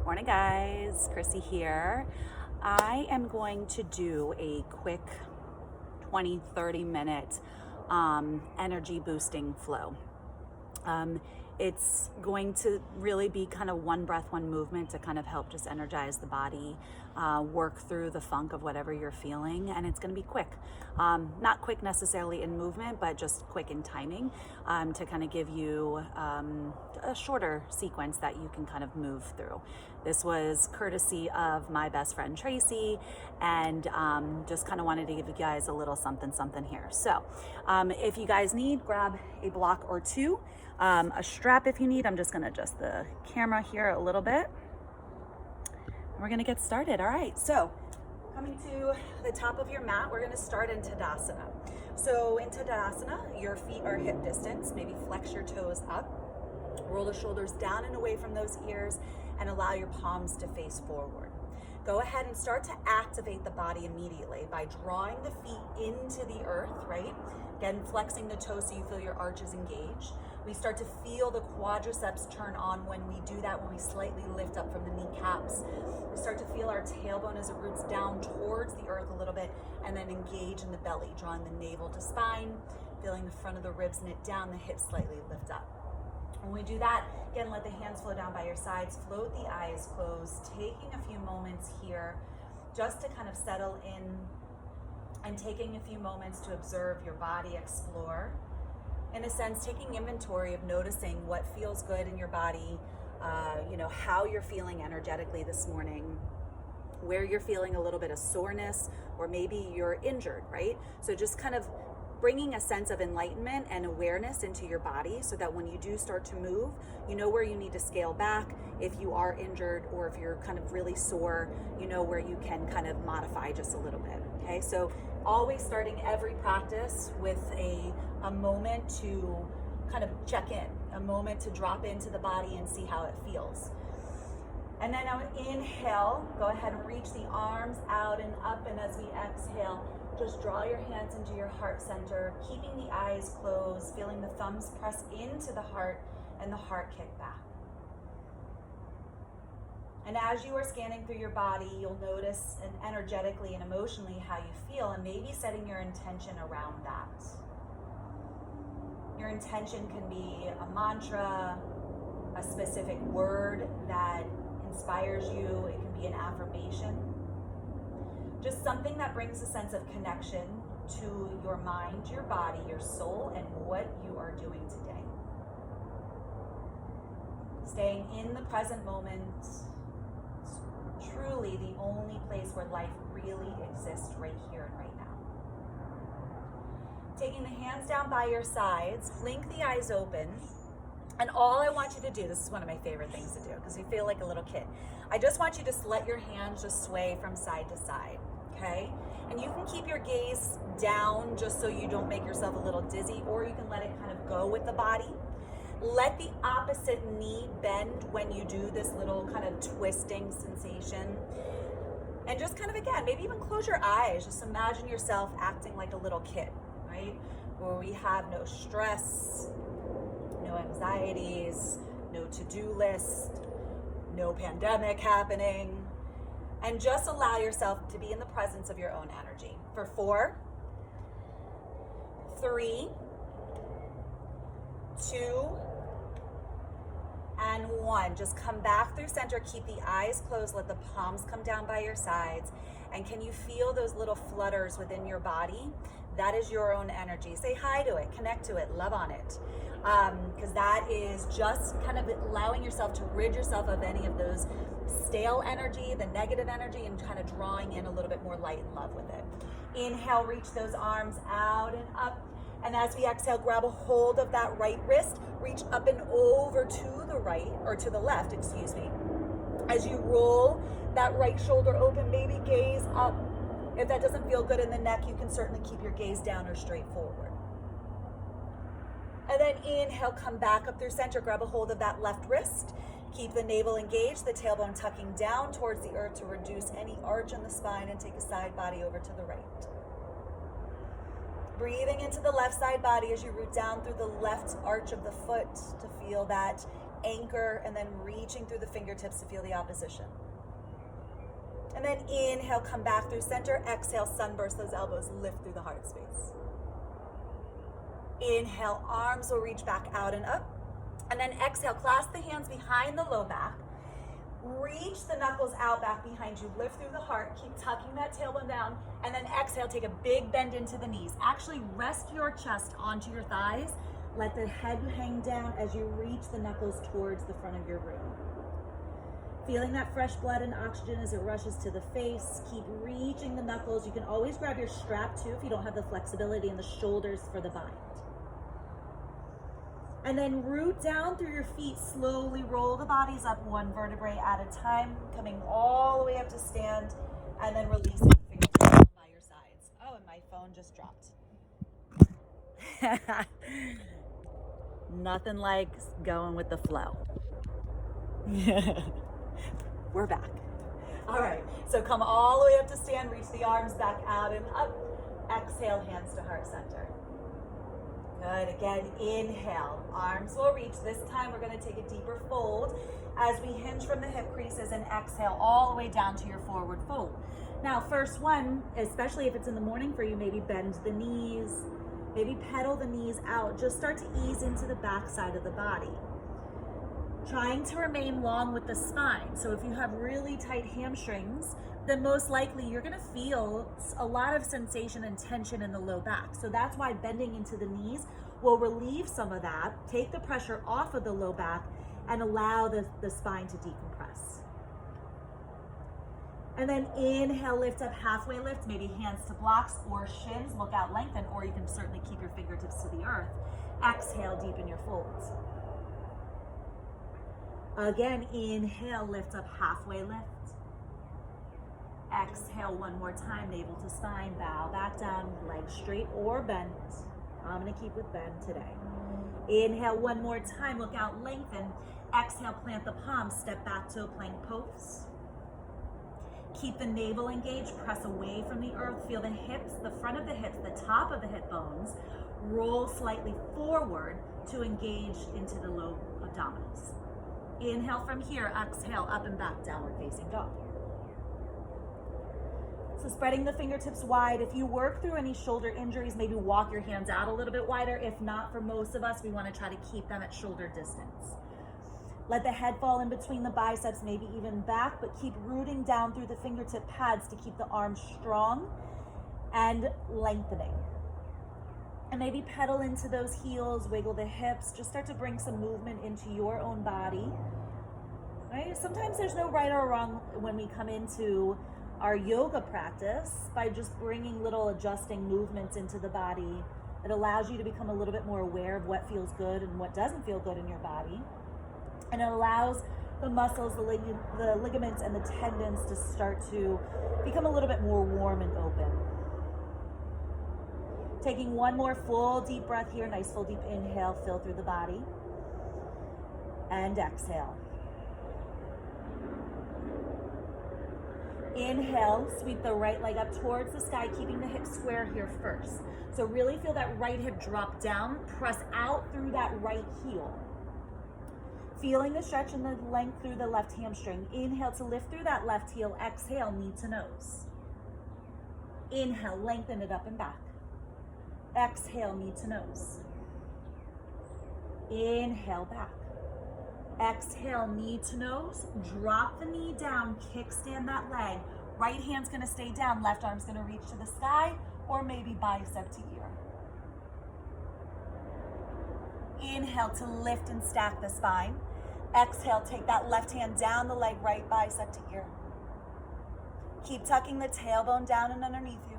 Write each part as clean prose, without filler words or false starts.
Morning guys, Chrissy here. I am going to do a quick 20-30 minute energy boosting flow. It's going to really be kind of one breath, one movement to kind of help just energize the body, work through the funk of whatever you're feeling. And it's going to be quick, not quick necessarily in movement, but just quick in timing, to kind of give you a shorter sequence that you can kind of move through. This was courtesy of my best friend Tracy, and just kind of wanted to give you guys a little something here. So if you guys need, grab a block or two, a strap if you need. I'm just going to adjust the camera here a little bit. We're going to get started. All right, so coming to the top of your mat, we're going to start in Tadasana. So in Tadasana, your feet are hip distance. Maybe flex your toes up, roll the shoulders down and away from those ears, and allow your palms to face forward. Go ahead and start to activate the body immediately by drawing the feet into the earth, right? Again, flexing the toes so you feel your arches engaged. We start to feel the quadriceps turn on when we do that, when we slightly lift up from the kneecaps. We start to feel our tailbone as it roots down towards the earth a little bit, and then engage in the belly, drawing the navel to spine, feeling the front of the ribs knit down, the hips slightly lift up. When we do that, again, let the hands flow down by your sides, float the eyes closed, taking a few moments here just to kind of settle in and taking a few moments to observe your body, explore. In a sense, taking inventory of noticing what feels good in your body, how you're feeling energetically this morning, where you're feeling a little bit of soreness, or maybe you're injured, right? So just kind of bringing a sense of enlightenment and awareness into your body so that when you do start to move, you know where you need to scale back. If you are injured or if you're kind of really sore, you know where you can kind of modify just a little bit, okay? So always starting every practice with a moment to kind of check in, a moment to drop into the body and see how it feels. And then now inhale, go ahead and reach the arms out and up, and as we exhale, just draw your hands into your heart center, keeping the eyes closed, feeling the thumbs press into the heart and the heart kick back. And as you are scanning through your body, you'll notice energetically and emotionally how you feel, and maybe setting your intention around that. Your intention can be a mantra, a specific word that inspires you. It can be an affirmation. Just something that brings a sense of connection to your mind, your body, your soul, and what you are doing today. Staying in the present moment, truly the only place where life really exists, right here and right now. Taking the hands down by your sides, blink the eyes open, and all I want you to do, this is one of my favorite things to do because you feel like a little kid. I just want you to let your hands just sway from side to side, okay? And you can keep your gaze down just so you don't make yourself a little dizzy, or you can let it kind of go with the body. Let the opposite knee bend when you do this little kind of twisting sensation. And just kind of, again, maybe even close your eyes. Just imagine yourself acting like a little kid, right? Where we have no stress, no anxieties, no to-do list, no pandemic happening, and just allow yourself to be in the presence of your own energy. For 4, 3, 2, and 1. Just come back through center, keep the eyes closed, let the palms come down by your sides, and can you feel those little flutters within your body? That is your own energy. Say hi to it, connect to it, love on it. Because that is just kind of allowing yourself to rid yourself of any of those stale energy, the negative energy, and kind of drawing in a little bit more light and love with it. Inhale, reach those arms out and up. And as we exhale, grab a hold of that right wrist, reach up and over to the right, or to the left, excuse me. As you roll that right shoulder open, maybe gaze up. If that doesn't feel good in the neck, you can certainly keep your gaze down or straight forward. And then inhale, come back up through center, grab a hold of that left wrist. Keep the navel engaged, the tailbone tucking down towards the earth to reduce any arch in the spine, and take a side body over to the right. Breathing into the left side body as you root down through the left arch of the foot to feel that anchor, and then reaching through the fingertips to feel the opposition. And then inhale, come back through center. Exhale, sunburst those elbows, lift through the heart space. Inhale, arms will reach back out and up. And then exhale, clasp the hands behind the low back. Reach the knuckles out back behind you. Lift through the heart. Keep tucking that tailbone down. And then exhale, take a big bend into the knees. Actually rest your chest onto your thighs. Let the head hang down as you reach the knuckles towards the front of your room. Feeling that fresh blood and oxygen as it rushes to the face. Keep reaching the knuckles. You can always grab your strap too if you don't have the flexibility in the shoulders for the bind. And then root down through your feet. Slowly roll the bodies up one vertebrae at a time, coming all the way up to stand, and then releasing the fingertips down by your sides. Oh, and my phone just dropped. Nothing like going with the flow. We're back. All right, so come all the way up to stand, reach the arms back out and up. Exhale, hands to heart center. Good, again, inhale, arms will reach. This time we're gonna take a deeper fold as we hinge from the hip creases and exhale all the way down to your forward fold. Now, first one, especially if it's in the morning for you, maybe bend the knees, maybe pedal the knees out. Just start to ease into the back side of the body. Trying to remain long with the spine. So if you have really tight hamstrings, then most likely you're gonna feel a lot of sensation and tension in the low back. So that's why bending into the knees will relieve some of that, take the pressure off of the low back, and allow the spine to decompress. And then inhale, lift up, halfway lift, maybe hands to blocks or shins, look out, lengthen, or you can certainly keep your fingertips to the earth. Exhale, deepen your folds. Again, inhale, lift up, halfway lift. Exhale one more time, navel to spine, bow back down, legs straight or bent. I'm gonna keep with bend today. Inhale one more time, look out, lengthen. Exhale, plant the palms, step back to a plank pose. Keep the navel engaged, press away from the earth. Feel the hips, the front of the hips, the top of the hip bones. Roll slightly forward to engage into the low abdominals. Inhale from here, exhale, up and back, downward facing dog. So spreading the fingertips wide. If you work through any shoulder injuries, maybe walk your hands out a little bit wider. If not, for most of us, we want to try to keep them at shoulder distance. Let the head fall in between the biceps, maybe even back, but keep rooting down through the fingertip pads to keep the arms strong and lengthening. And maybe pedal into those heels, wiggle the hips, just start to bring some movement into your own body. Right? Sometimes there's no right or wrong when we come into our yoga practice. By just bringing little adjusting movements into the body, it allows you to become a little bit more aware of what feels good and what doesn't feel good in your body. And it allows the muscles, the ligaments, and the tendons to start to become a little bit more warm and open. Taking one more full deep breath here, nice full deep inhale, fill through the body. And exhale. Inhale, sweep the right leg up towards the sky, keeping the hips square here first. So really feel that right hip drop down, press out through that right heel. Feeling the stretch and the length through the left hamstring. Inhale to lift through that left heel. Exhale, knee to nose. Inhale, lengthen it up and back. Exhale, knee to nose. Inhale, back. Exhale, knee to nose. Drop the knee down, kickstand that leg. Right hand's gonna stay down, left arm's gonna reach to the sky, or maybe bicep to ear. Inhale to lift and stack the spine. Exhale, take that left hand down the leg, right bicep to ear. Keep tucking the tailbone down and underneath you.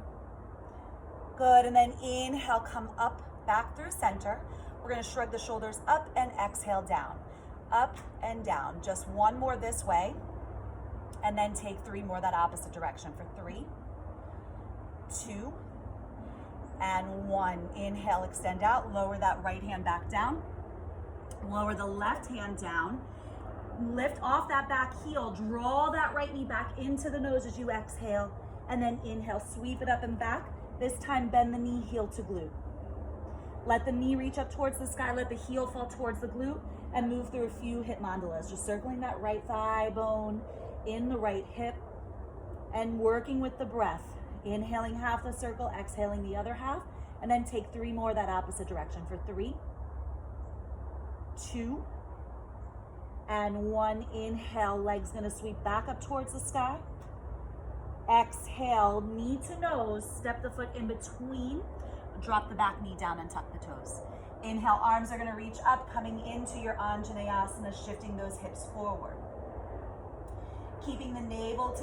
Good, and then inhale, come up, back through center. We're gonna shrug the shoulders up and exhale down. Up and down, just one more this way, and then take three more that opposite direction for 3, 2, and 1. Inhale, extend out, lower that right hand back down. Lower the left hand down. Lift off that back heel, draw that right knee back into the nose as you exhale, and then inhale, sweep it up and back. This time, bend the knee, heel to glute. Let the knee reach up towards the sky, let the heel fall towards the glute, and move through a few hip mandalas, just circling that right thigh bone in the right hip and working with the breath. Inhaling half the circle, exhaling the other half, and then take 3 more that opposite direction for 3, 2, and 1. Inhale, legs gonna sweep back up towards the sky. Exhale, knee to nose, step the foot in between, drop the back knee down and tuck the toes. Inhale, arms are gonna reach up, coming into your Anjaneyasana, shifting those hips forward. Keeping the navel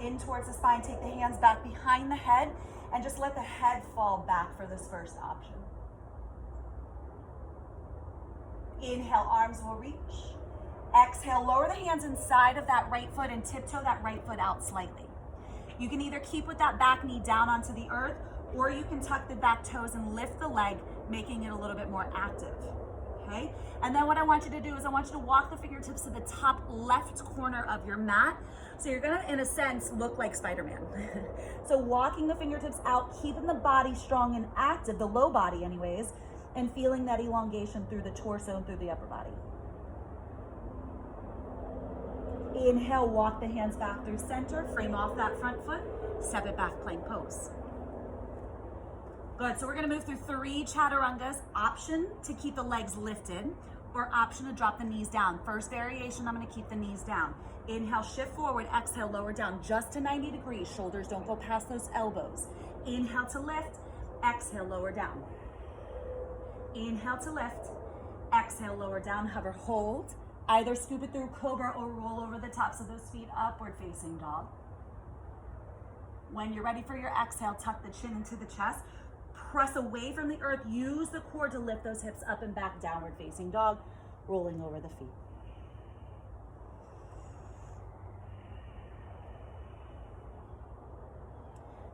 in towards the spine, take the hands back behind the head, and just let the head fall back for this first option. Inhale, arms will reach. Exhale, lower the hands inside of that right foot and tiptoe that right foot out slightly. You can either keep with that back knee down onto the earth, or you can tuck the back toes and lift the leg, making it a little bit more active, okay? And then what I want you to do is I want you to walk the fingertips to the top left corner of your mat. So you're gonna, in a sense, look like Spider-Man. So walking the fingertips out, keeping the body strong and active, the low body anyways, and feeling that elongation through the torso and through the upper body. Inhale, walk the hands back through center, frame off that front foot, step it back, plank pose. Good, so we're gonna move through 3 chaturangas. Option to keep the legs lifted, or option to drop the knees down. First variation, I'm gonna keep the knees down. Inhale, shift forward, exhale, lower down just to 90 degrees. Shoulders don't go past those elbows. Inhale to lift, exhale, lower down. Inhale to lift, exhale, lower down, hover, hold. Either scoop it through cobra or roll over the tops of those feet, upward facing dog. When you're ready for your exhale, tuck the chin into the chest, press away from the earth, use the core to lift those hips up and back, downward facing dog, rolling over the feet.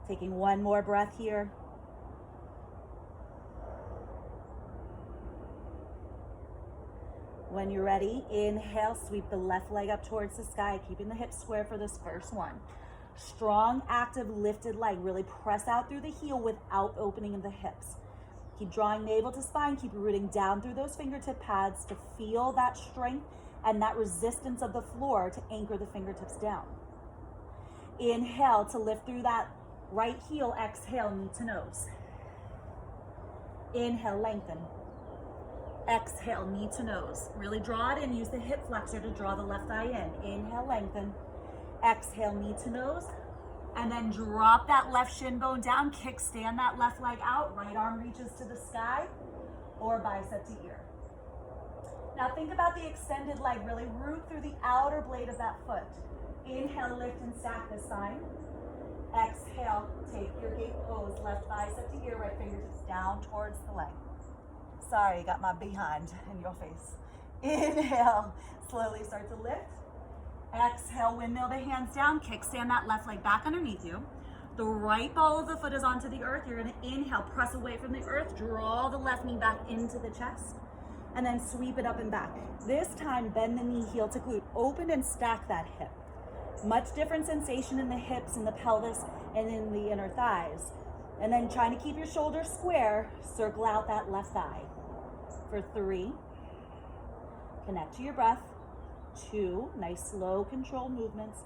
Taking 1 more breath here. When you're ready, inhale, sweep the left leg up towards the sky, keeping the hips square for this first one. Strong, active, lifted leg. Really press out through the heel without opening of the hips. Keep drawing navel to spine. Keep rooting down through those fingertip pads to feel that strength and that resistance of the floor to anchor the fingertips down. Inhale to lift through that right heel. Exhale, knee to nose. Inhale, lengthen. Exhale, knee to nose. Really draw it in. Use the hip flexor to draw the left thigh in. Inhale, lengthen. Exhale, knee to nose. And then drop that left shin bone down. Kickstand that left leg out. Right arm reaches to the sky or bicep to ear. Now think about the extended leg. Really root through the outer blade of that foot. Inhale, lift and stack this side. Exhale, take your gate pose. Left bicep to ear, right fingertips down towards the leg. Sorry, got my behind in your face. Inhale, slowly start to lift. Exhale, windmill the hands down, kickstand that left leg back underneath you. The right ball of the foot is onto the earth. You're gonna inhale, press away from the earth, draw the left knee back into the chest, and then sweep it up and back. This time, bend the knee, heel to glute. Open and stack that hip. Much different sensation in the hips, in the pelvis, and in the inner thighs. And then trying to keep your shoulders square, circle out that left thigh. For 3, connect to your breath. 2, nice slow controlled movements.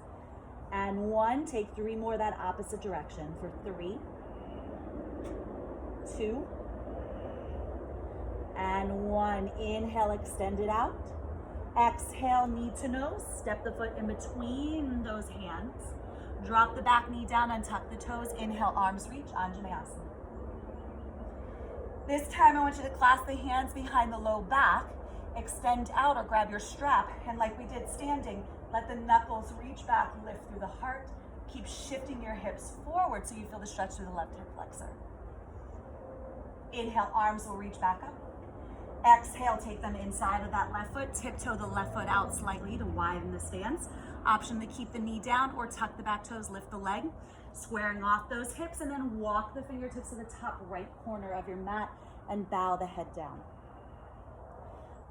And 1, take 3 more that opposite direction. For 3, 2, and 1. Inhale, extend it out. Exhale, knee to nose. Step the foot in between those hands. Drop the back knee down and tuck the toes. Inhale, arms reach, Anjaneyasana. This time I want you to clasp the hands behind the low back, extend out or grab your strap, and like we did standing, let the knuckles reach back, lift through the heart. Keep shifting your hips forward so you feel the stretch through the left hip flexor. Inhale, arms will reach back up. Exhale, take them inside of that left foot, tiptoe the left foot out slightly to widen the stance. Option to keep the knee down or tuck the back toes, lift the leg, squaring off those hips, and then walk the fingertips to the top right corner of your mat and bow the head down.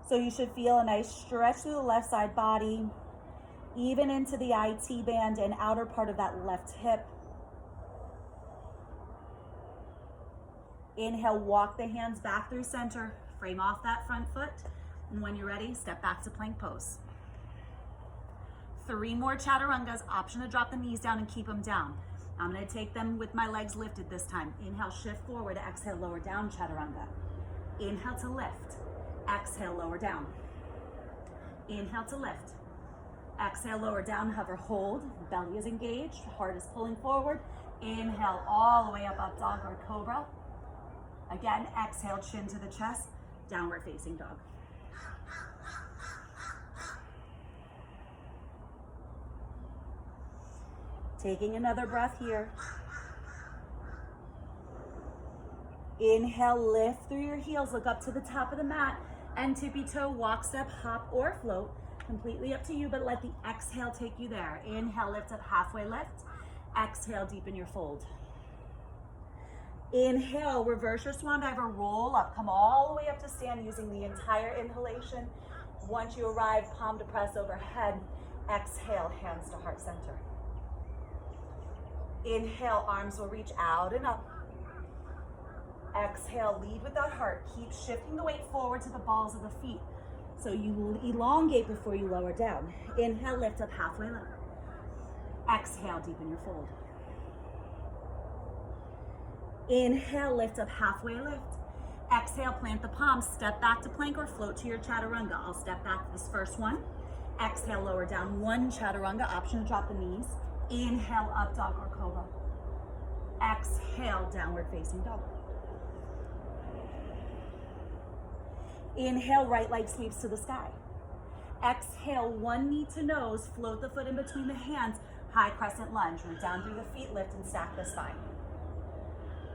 So you should feel a nice stretch through the left side body, even into the IT band and outer part of that left hip. Inhale, walk the hands back through center. Frame off that front foot. And when you're ready, step back to plank pose. 3 more chaturangas. Option to drop the knees down and keep them down. I'm going to take them with my legs lifted this time. Inhale, shift forward. Exhale, lower down, chaturanga. Inhale to lift. Exhale, lower down. Inhale to lift. Exhale, lower down, hover, hold. Belly is engaged, heart is pulling forward. Inhale, all the way up dog or cobra. Again, exhale, chin to the chest, downward facing dog. Taking another breath here. Inhale, lift through your heels, look up to the top of the mat, and tippy toe, walk, step, hop, or float. Completely up to you, but let the exhale take you there. Inhale, lift up, halfway lift. Exhale, deepen your fold. Inhale, reverse your swan dive or roll up. Come all the way up to stand using the entire inhalation. Once you arrive, palm to press overhead. Exhale, hands to heart center. Inhale, arms will reach out and up. Exhale, lead with that heart. Keep shifting the weight forward to the balls of the feet. So you elongate before you lower down. Inhale, lift up, halfway lift. Exhale, deepen your fold. Inhale, lift up, halfway lift. Exhale, plant the palms, step back to plank or float to your chaturanga. I'll step back to this first one. Exhale, lower down, 1 chaturanga, option to drop the knees. Inhale, up dog or cobra. Exhale, downward facing dog. Inhale, right leg sweeps to the sky. Exhale, 1 knee to nose, float the foot in between the hands, high crescent lunge, root down through the feet, lift and stack the spine.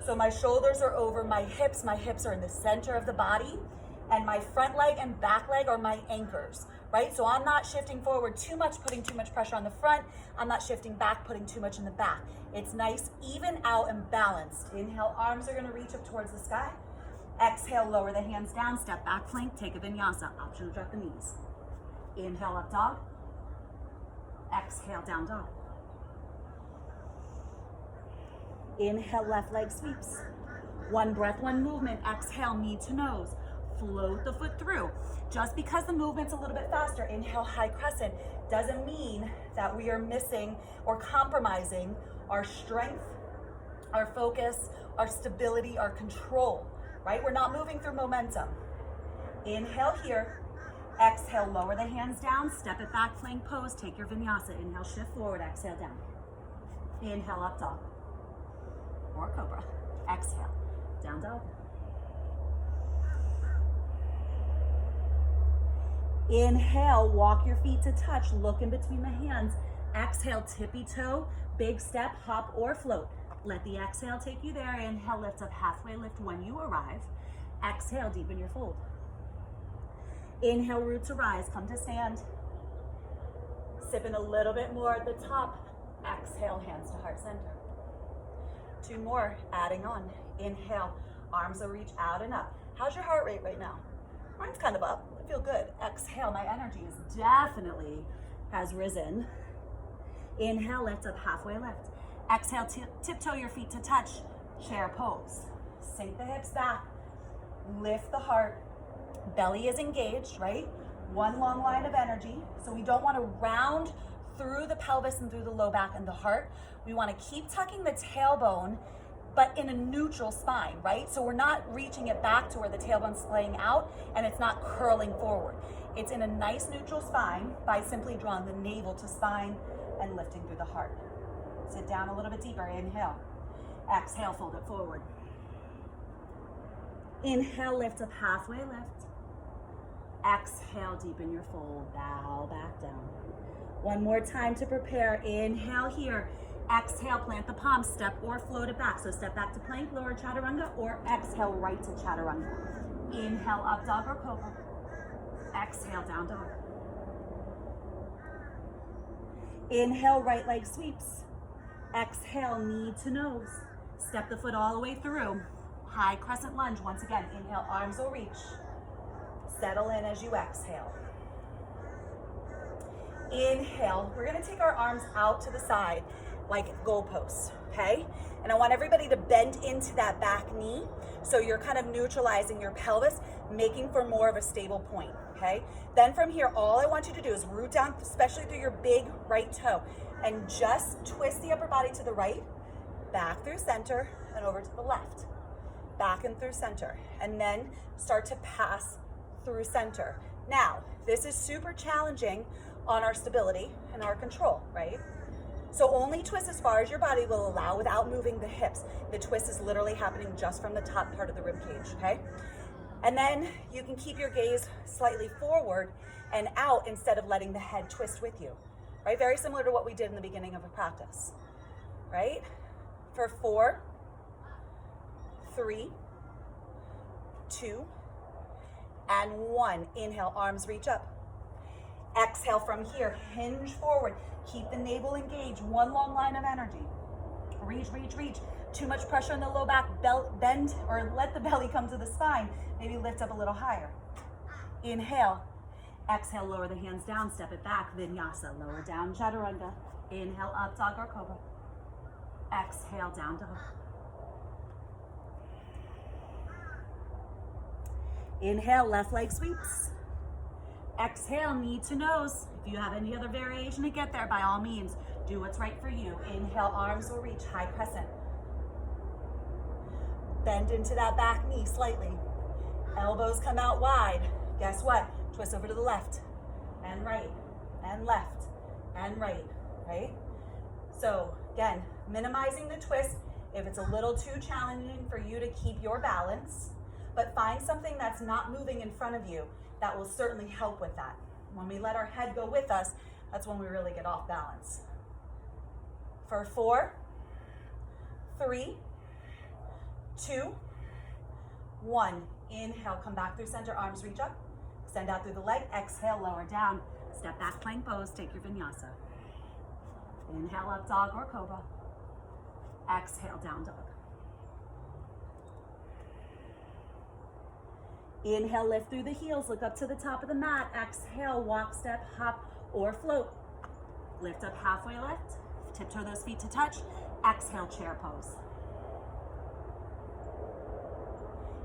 So my shoulders are over my hips are in the center of the body, and my front leg and back leg are my anchors, right? So I'm not shifting forward too much, putting too much pressure on the front. I'm not shifting back, putting too much in the back. It's nice, even out and balanced. Inhale, arms are gonna reach up towards the sky. Exhale, lower the hands down, step back plank, take a vinyasa, option to drop the knees. Inhale, up dog. Exhale, down dog. Inhale, left leg sweeps. 1 breath, 1 movement. Exhale, knee to nose. Float the foot through. Just because the movement's a little bit faster, inhale, high crescent, doesn't mean that we are missing or compromising our strength, our focus, our stability, our control, right? We're not moving through momentum. Inhale here. Exhale, lower the hands down, step it back, plank pose, take your vinyasa. Inhale, shift forward, exhale, down. Inhale, up dog or cobra. Exhale, down dog. Inhale, walk your feet to touch, look in between the hands. Exhale, tippy toe, big step, hop or float. Let the exhale take you there. Inhale, lift up, halfway lift when you arrive. Exhale, deepen your fold. Inhale, root to rise, come to stand. Sipping a little bit more at the top. Exhale, hands to heart center. 2 more, adding on. Inhale, arms will reach out and up. How's your heart rate right now? Mine's kind of up, I feel good. Exhale, my energy is definitely has risen. Inhale, lift up, halfway lift. Exhale, tiptoe your feet to touch, chair pose. Sink the hips back, lift the heart. Belly is engaged, right? 1 long line of energy. So we don't want to round through the pelvis and through the low back and the heart. We want to keep tucking the tailbone, but in a neutral spine, right? So we're not reaching it back to where the tailbone's splaying out and it's not curling forward. It's in a nice neutral spine by simply drawing the navel to spine and lifting through the heart. Sit down a little bit deeper, inhale. Exhale, fold it forward. Inhale, lift up, halfway lift. Exhale, deepen your fold, bow back down. 1 more time to prepare. Inhale here. Exhale, plant the palms, step or float it back. So step back to plank, lower chaturanga, or exhale right to chaturanga. Inhale, up dog or cobra. Exhale, down dog. Inhale, right leg sweeps. Exhale, knee to nose. Step the foot all the way through. High crescent lunge. Once again, inhale, arms will reach. Settle in as you exhale. Inhale, we're gonna take our arms out to the side. like goalposts, okay? And I want everybody to bend into that back knee. So you're kind of neutralizing your pelvis, making for more of a stable point, okay? Then from here, all I want you to do is root down, especially through your big right toe, and just twist the upper body to the right, back through center, and over to the left. Back and through center. And then start to pass through center. Now, this is super challenging on our stability and our control, right? So only twist as far as your body will allow without moving the hips. The twist is literally happening just from the top part of the rib cage, okay? And then you can keep your gaze slightly forward and out instead of letting the head twist with you, right? Very similar to what we did in the beginning of a practice, right? For 4, 3, 2, and 1. Inhale, arms reach up. Exhale from here, hinge forward. Keep the navel engaged, one long line of energy. Reach, reach, reach. Too much pressure in the low back, bend or let the belly come to the spine. Maybe lift up a little higher. Inhale. Exhale, lower the hands down, step it back, vinyasa. Lower down, chaturanga. Inhale, up dog or cobra. Exhale, down dog. Inhale, left leg sweeps. Exhale, knee to nose. If you have any other variation to get there, by all means, do what's right for you. Inhale, arms will reach, high crescent. Bend into that back knee slightly. Elbows come out wide. Guess what? Twist over to the left and right and left and right, right? So again, minimizing the twist if it's a little too challenging for you to keep your balance, but find something that's not moving in front of you. That will certainly help with that. When we let our head go with us, that's when we really get off balance. For 4, 3, 2, 1. Inhale, come back through center, arms reach up. Extend out through the leg, exhale, lower down. Step back, plank pose, take your vinyasa. Inhale, up dog or cobra. Exhale, down dog. Inhale, lift through the heels, look up to the top of the mat. Exhale, walk, step, hop, or float. Lift up halfway lift, tiptoe those feet to touch. Exhale, chair pose.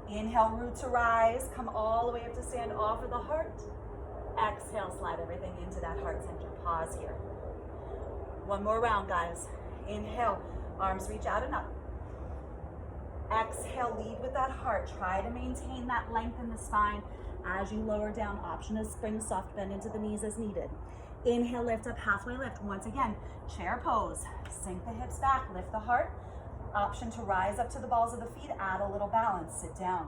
Inhale, root to rise, come all the way up to stand, offer the heart. Exhale, slide everything into that heart center. Pause here. One more round, guys. Inhale, arms reach out and up. Exhale, lead with that heart. Try to maintain that length in the spine as you lower down. Option is spring soft bend into the knees as needed. Inhale, lift up, halfway lift. Once again, chair pose. Sink the hips back, lift the heart. Option to rise up to the balls of the feet, add a little balance, sit down.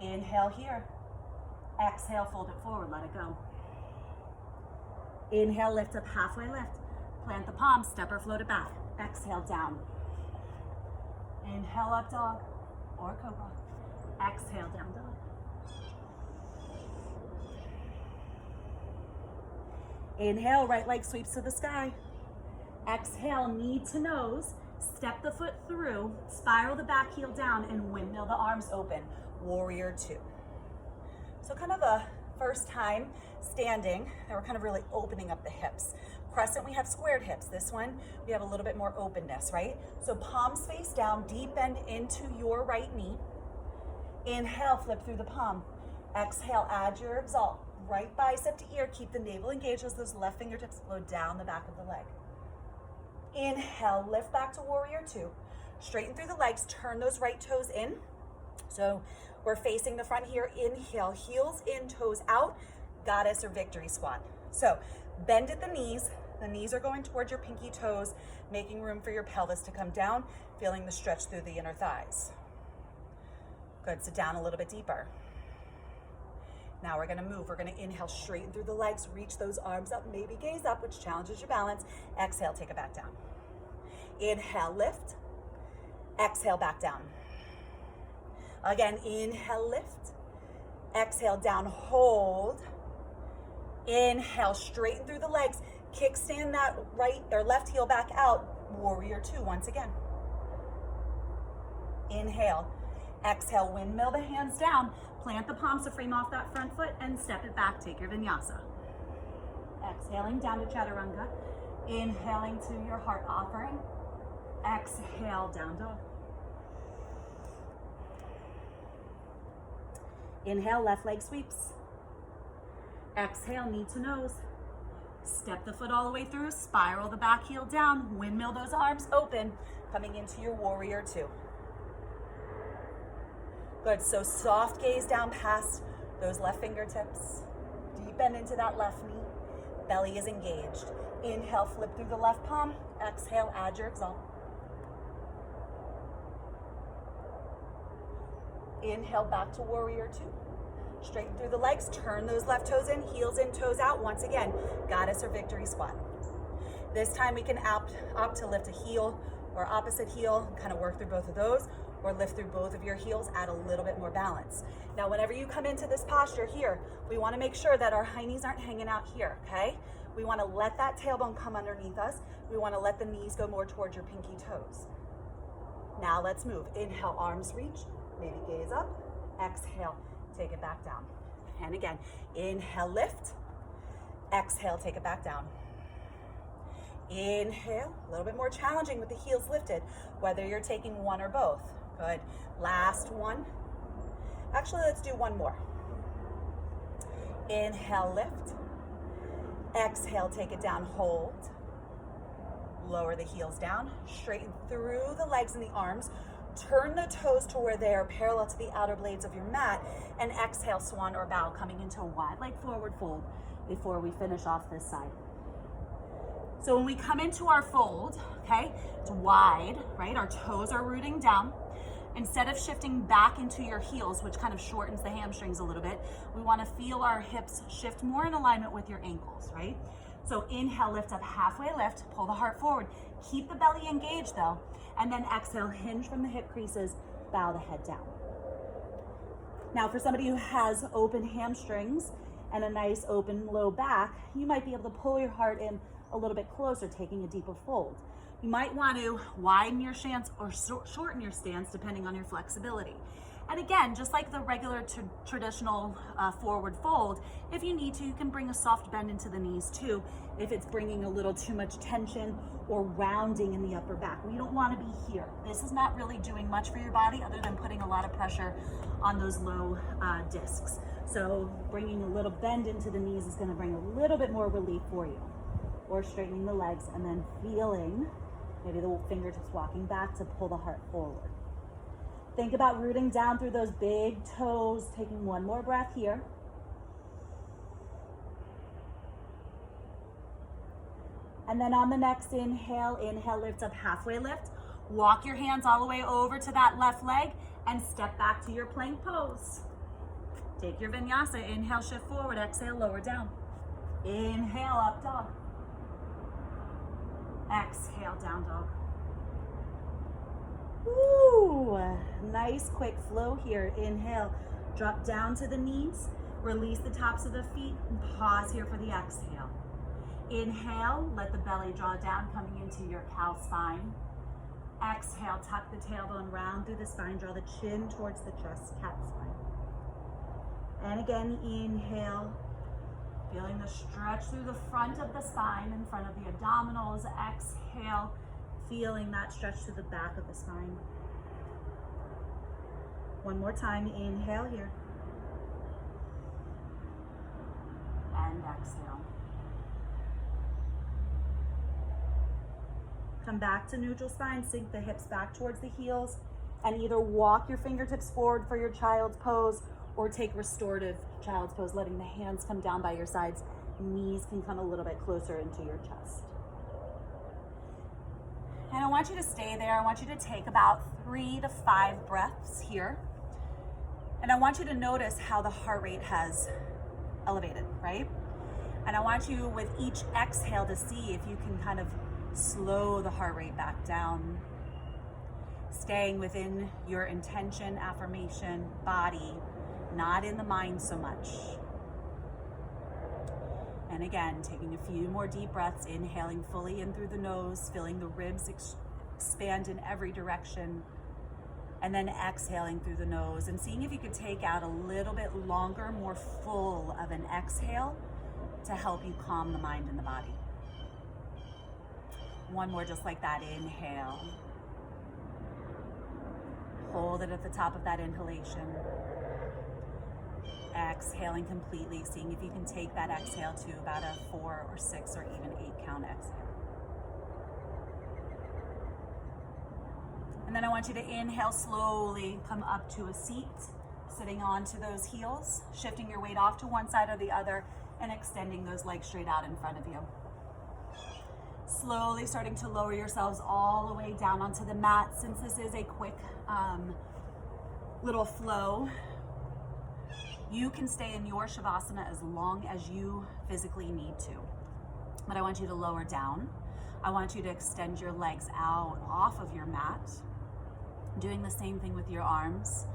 Inhale here. Exhale, fold it forward, let it go. Inhale, lift up, halfway lift. Plant the palms, step or float it back. Exhale, down. Inhale, up dog or cobra. Exhale, down dog. Inhale, right leg sweeps to the sky. Exhale, knee to nose. Step the foot through, spiral the back heel down, and windmill the arms open. Warrior 2. So kind of a first time standing, and we're kind of really opening up the hips. Crescent, we have squared hips. This one, we have a little bit more openness, right? So palms face down, deep bend into your right knee. Inhale, flip through the palm. Exhale, add your exalt. Right bicep to ear, keep the navel engaged as those left fingertips flow down the back of the leg. Inhale, lift back to warrior 2. Straighten through the legs, turn those right toes in. So we're facing the front here. Inhale, heels in, toes out, goddess or victory squat. So bend at the knees. The knees are going towards your pinky toes, making room for your pelvis to come down, feeling the stretch through the inner thighs. Good, sit down a little bit deeper. Now we're gonna move. We're gonna inhale, straighten through the legs, reach those arms up, maybe gaze up, which challenges your balance. Exhale, take it back down. Inhale, lift. Exhale, back down. Again, inhale, lift. Exhale, down, hold. Inhale, straighten through the legs. Kickstand that right or left heel back out. Warrior 2 once again. Inhale. Exhale, windmill the hands down. Plant the palms to frame off that front foot and step it back. Take your vinyasa. Exhaling down to chaturanga. Inhaling to your heart offering. Exhale, down dog. Inhale, left leg sweeps. Exhale, knee to nose. Step the foot all the way through, spiral the back heel down, windmill those arms open, coming into your warrior two. Good, so soft gaze down past those left fingertips. Deep bend into that left knee. Belly is engaged. Inhale, flip through the left palm. Exhale, add your exalt. Inhale, back to warrior two. Straighten through the legs, turn those left toes in, heels in, toes out. Once again, goddess or victory squat. This time we can opt to lift a heel or opposite heel, kind of work through both of those, or lift through both of your heels, add a little bit more balance. Now, whenever you come into this posture here, we want to make sure that our high knees aren't hanging out here, okay? We want to let that tailbone come underneath us. We want to let the knees go more towards your pinky toes. Now let's move. Inhale, arms reach, maybe gaze up. Exhale, take it back down. And again, inhale, lift. Exhale, take it back down. Inhale, a little bit more challenging with the heels lifted, whether you're taking one or both. Good. Last one. Actually, let's do one more. Inhale, lift. Exhale, take it down, hold. Lower the heels down, straighten through the legs and the arms. Turn the toes to where they are parallel to the outer blades of your mat, and exhale, swan or bow, coming into a wide leg forward fold before we finish off this side. So when we come into our fold, okay, it's wide, right? Our toes are rooting down. Instead of shifting back into your heels, which kind of shortens the hamstrings a little bit, we want to feel our hips shift more in alignment with your ankles, right? So inhale, lift up, halfway lift, pull the heart forward. Keep the belly engaged though. And then exhale, hinge from the hip creases, bow the head down. Now for somebody who has open hamstrings and a nice open low back, you might be able to pull your heart in a little bit closer, taking a deeper fold. You might want to widen your stance or shorten your stance depending on your flexibility. And again, just like the regular traditional forward fold, if you need to, you can bring a soft bend into the knees too, if it's bringing a little too much tension or rounding in the upper back. We don't want to be here. This is not really doing much for your body other than putting a lot of pressure on those low discs. So bringing a little bend into the knees is going to bring a little bit more relief for you. Or straightening the legs and then feeling maybe the fingertips walking back to pull the heart forward. Think about rooting down through those big toes, taking one more breath here. And then on the next inhale, lift up, halfway lift. Walk your hands all the way over to that left leg and step back to your plank pose. Take your vinyasa, inhale, shift forward, exhale, lower down. Inhale, up dog. Exhale, down dog. Ooh, nice quick flow here. Inhale, drop down to the knees, release the tops of the feet, and pause here for the exhale. Inhale, let the belly draw down, coming into your cow spine. Exhale, tuck the tailbone round through the spine, draw the chin towards the chest, cat spine. And again, inhale, feeling the stretch through the front of the spine, in front of the abdominals. Exhale, feeling that stretch to the back of the spine. One more time, inhale here. And exhale. Come back to neutral spine, sink the hips back towards the heels, and either walk your fingertips forward for your child's pose or take restorative child's pose, letting the hands come down by your sides. Knees can come a little bit closer into your chest. And I want you to stay there. I want you to take about 3 to 5 breaths here. And I want you to notice how the heart rate has elevated, right? And I want you, with each exhale, to see if you can kind of slow the heart rate back down, staying within your intention, affirmation, body, not in the mind so much. And again, taking a few more deep breaths, inhaling fully in through the nose, feeling the ribs expand in every direction, and then exhaling through the nose and seeing if you could take out a little bit longer, more full of an exhale to help you calm the mind and the body. One more just like that. Inhale. Hold it at the top of that inhalation. Exhaling completely, seeing if you can take that exhale to about a 4 or 6 or even 8 count exhale. And then I want you to inhale slowly, come up to a seat, sitting onto those heels, shifting your weight off to one side or the other, and extending those legs straight out in front of you. Slowly starting to lower yourselves all the way down onto the mat. Since this is a quick little flow, you can stay in your Shavasana as long as you physically need to. But I want you to lower down. I want you to extend your legs out off of your mat. Doing the same thing with your arms.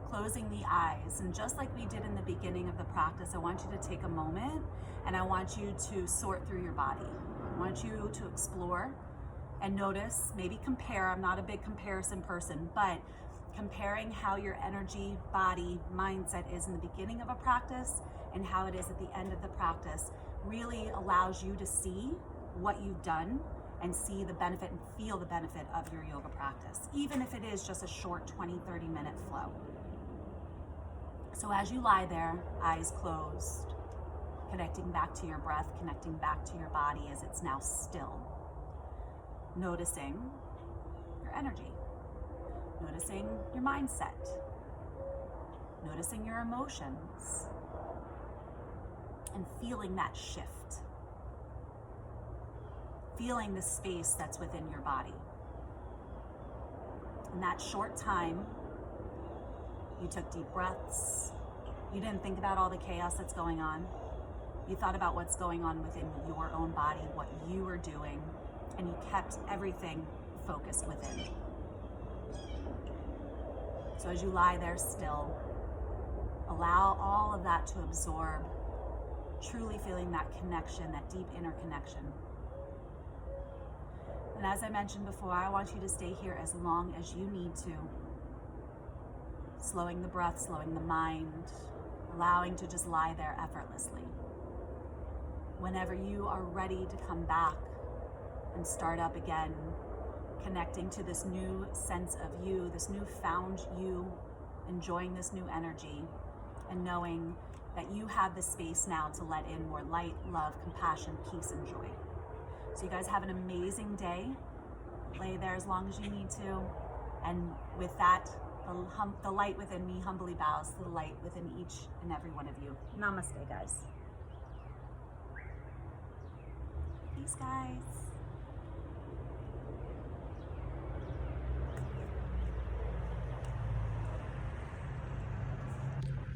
Closing the eyes. And just like we did in the beginning of the practice, I want you to take a moment and I want you to sort through your body. I want you to explore and notice, maybe compare. I'm not a big comparison person, but comparing how your energy, body, mindset is in the beginning of a practice and how it is at the end of the practice really allows you to see what you've done and see the benefit and feel the benefit of your yoga practice, even if it is just a short 20-30 minute flow. So as you lie there, eyes closed, connecting back to your breath, connecting back to your body as it's now still, noticing your energy. Noticing your mindset, noticing your emotions, and feeling that shift. Feeling the space that's within your body. In that short time, you took deep breaths. You didn't think about all the chaos that's going on. You thought about what's going on within your own body, what you were doing, and you kept everything focused within. So as you lie there still, allow all of that to absorb, truly feeling that connection, that deep inner connection. And as I mentioned before, I want you to stay here as long as you need to. Slowing the breath, slowing the mind, allowing to just lie there effortlessly. Whenever you are ready to come back and start up again, connecting to this new sense of you, this new found you, enjoying this new energy, and knowing that you have the space now to let in more light, love, compassion, peace, and joy. So you guys have an amazing day. Lay there as long as you need to. And with that, the light within me humbly bows to the light within each and every one of you. Namaste, guys. Peace, guys.